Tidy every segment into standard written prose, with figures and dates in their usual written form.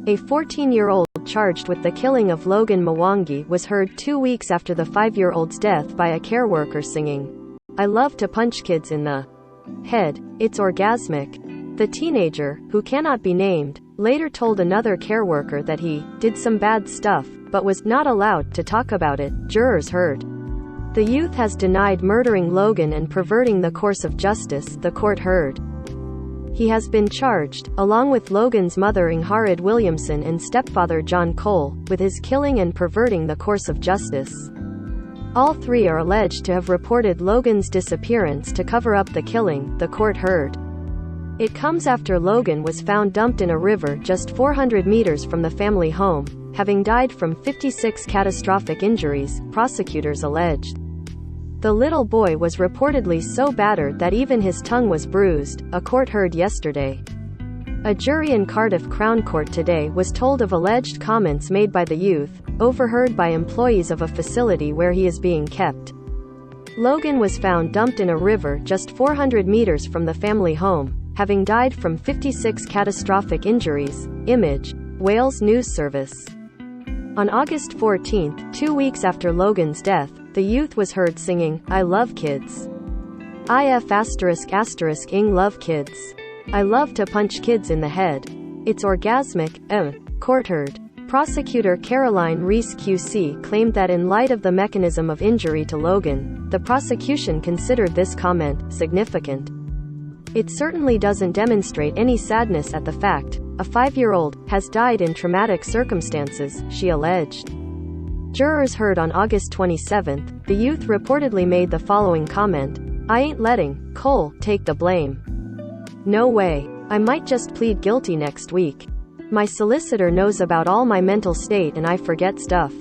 A 14-year-old charged with the killing of Logan Mwangi was heard 2 weeks after the 5-year-old's death by a care worker singing, "I love to punch kids in the head, it's orgasmic." The teenager, who cannot be named, later told another care worker that he did some bad stuff, but was not allowed to talk about it, jurors heard. The youth has denied murdering Logan and perverting the course of justice, the court heard. He has been charged, along with Logan's mother Ingharid Williamson and stepfather John Cole, with his killing and perverting the course of justice. All three are alleged to have reported Logan's disappearance to cover up the killing, the court heard. It comes after Logan was found dumped in a river just 400 meters from the family home, having died from 56 catastrophic injuries, prosecutors alleged. The little boy was reportedly so battered that even his tongue was bruised, a court heard yesterday. A jury in Cardiff Crown Court today was told of alleged comments made by the youth, overheard by employees of a facility where he is being kept. Logan was found dumped in a river just 400 meters from the family home, having died from 56 catastrophic injuries. Image, Wales News Service. On August 14, 2 weeks after Logan's death, the youth was heard singing, "I love kids. ****ing love kids. I love to punch kids in the head. It's orgasmic." Court heard. Prosecutor Caroline Rees QC claimed that in light of the mechanism of injury to Logan, the prosecution considered this comment significant. "It certainly doesn't demonstrate any sadness at the fact a 5-year-old has died in traumatic circumstances," she alleged. Jurors heard on August 27, the youth reportedly made the following comment, "I ain't letting Cole take the blame. No way. I might just plead guilty next week. My solicitor knows about all my mental state and I forget stuff.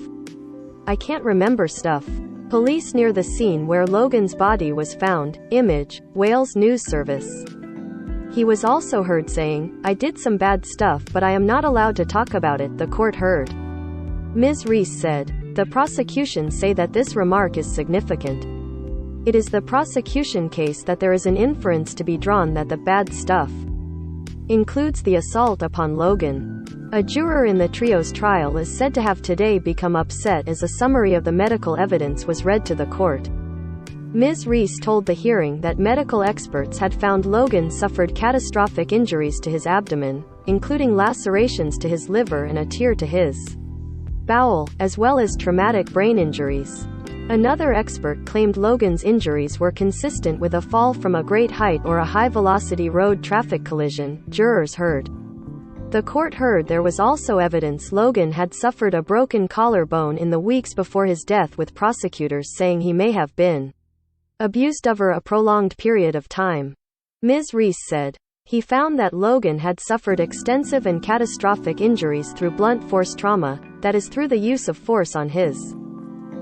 I can't remember stuff." Police near the scene where Logan's body was found. Image, Wales News Service. He was also heard saying, "I did some bad stuff but I am not allowed to talk about it," the court heard. Ms. Rees said, "The prosecution say that this remark is significant. It is the prosecution case that there is an inference to be drawn that the bad stuff includes the assault upon Logan." A juror in the trio's trial is said to have today become upset as a summary of the medical evidence was read to the court. Ms. Rees told the hearing that medical experts had found Logan suffered catastrophic injuries to his abdomen, including lacerations to his liver and a tear to his bowel, as well as traumatic brain injuries. Another expert claimed Logan's injuries were consistent with a fall from a great height or a high-velocity road traffic collision, jurors heard. The court heard there was also evidence Logan had suffered a broken collarbone in the weeks before his death, with prosecutors saying he may have been abused over a prolonged period of time. Ms. Rees said, "He found that Logan had suffered extensive and catastrophic injuries through blunt force trauma, that is through the use of force on his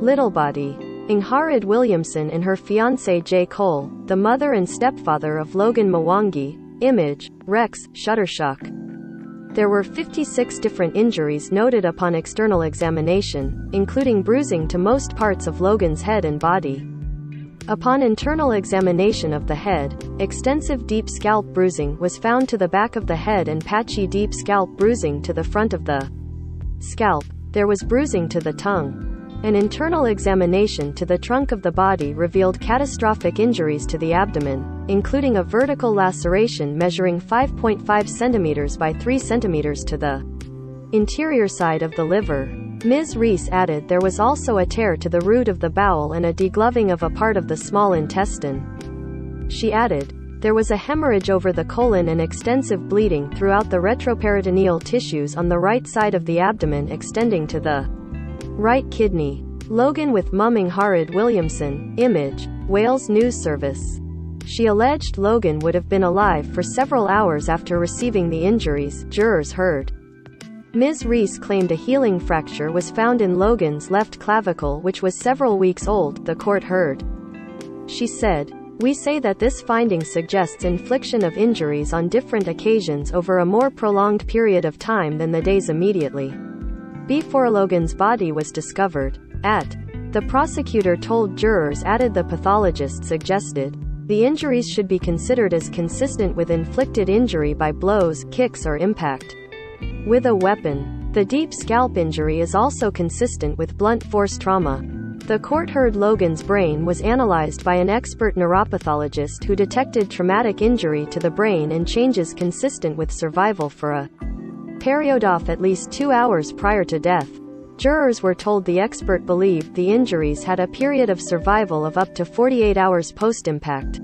little body." Ingharid Williamson and her fiancé J. Cole, the mother and stepfather of Logan Mwangi. Image, Rex, Shutterstock. There were 56 different injuries noted upon external examination, including bruising to most parts of Logan's head and body. Upon internal examination of the head, extensive deep scalp bruising was found to the back of the head and patchy deep scalp bruising to the front of the scalp. There was bruising to the tongue. An internal examination to the trunk of the body revealed catastrophic injuries to the abdomen, including a vertical laceration measuring 5.5 centimeters by 3 centimeters to the interior side of the liver. Ms. Rees added there was also a tear to the root of the bowel and a degloving of a part of the small intestine. She added, there was a hemorrhage over the colon and extensive bleeding throughout the retroperitoneal tissues on the right side of the abdomen extending to the right kidney. Logan with mum Ingharid Williamson. Image, Wales News Service. She alleged Logan would have been alive for several hours after receiving the injuries, jurors heard. Ms. Rees claimed a healing fracture was found in Logan's left clavicle which was several weeks old, the court heard. She said, "We say that this finding suggests infliction of injuries on different occasions over a more prolonged period of time than the days immediately before Logan's body was discovered." The prosecutor told jurors added the pathologist suggested, "The injuries should be considered as consistent with inflicted injury by blows, kicks or impact." with a weapon. The deep scalp injury is also consistent with blunt force trauma. The court heard Logan's brain was analyzed by an expert neuropathologist who detected traumatic injury to the brain and changes consistent with survival for a period of at least 2 hours prior to death. Jurors were told the expert believed the injuries had a period of survival of up to 48 hours post-impact.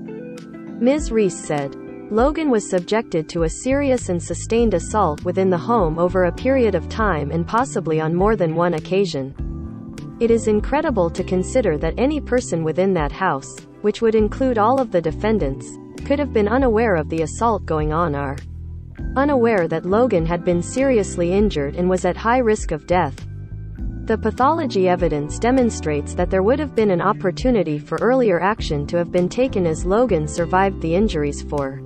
Ms. Reese said, Logan was subjected to a serious and sustained assault within the home over a period of time and possibly on more than one occasion. It is incredible to consider that any person within that house, which would include all of the defendants, could have been unaware of the assault going on or unaware that Logan had been seriously injured and was at high risk of death. The pathology evidence demonstrates that there would have been an opportunity for earlier action to have been taken as Logan survived the injuries for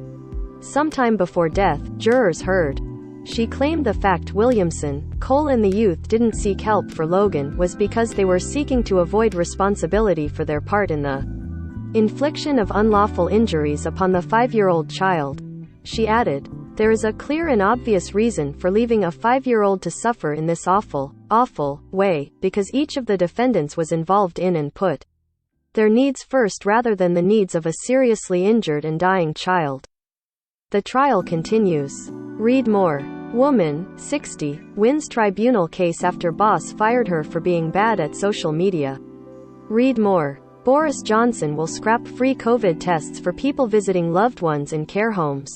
sometime before death, jurors heard. She claimed the fact Williamson, Cole and the youth didn't seek help for Logan was because they were seeking to avoid responsibility for their part in the infliction of unlawful injuries upon the 5-year-old child. She added, there is a clear and obvious reason for leaving a 5-year-old to suffer in this awful way, because each of the defendants was involved in and put their needs first rather than the needs of a seriously injured and dying child. The trial continues. Read more. Woman, 60, wins tribunal case after boss fired her for being bad at social media. Read more. Boris Johnson will scrap free COVID tests for people visiting loved ones in care homes.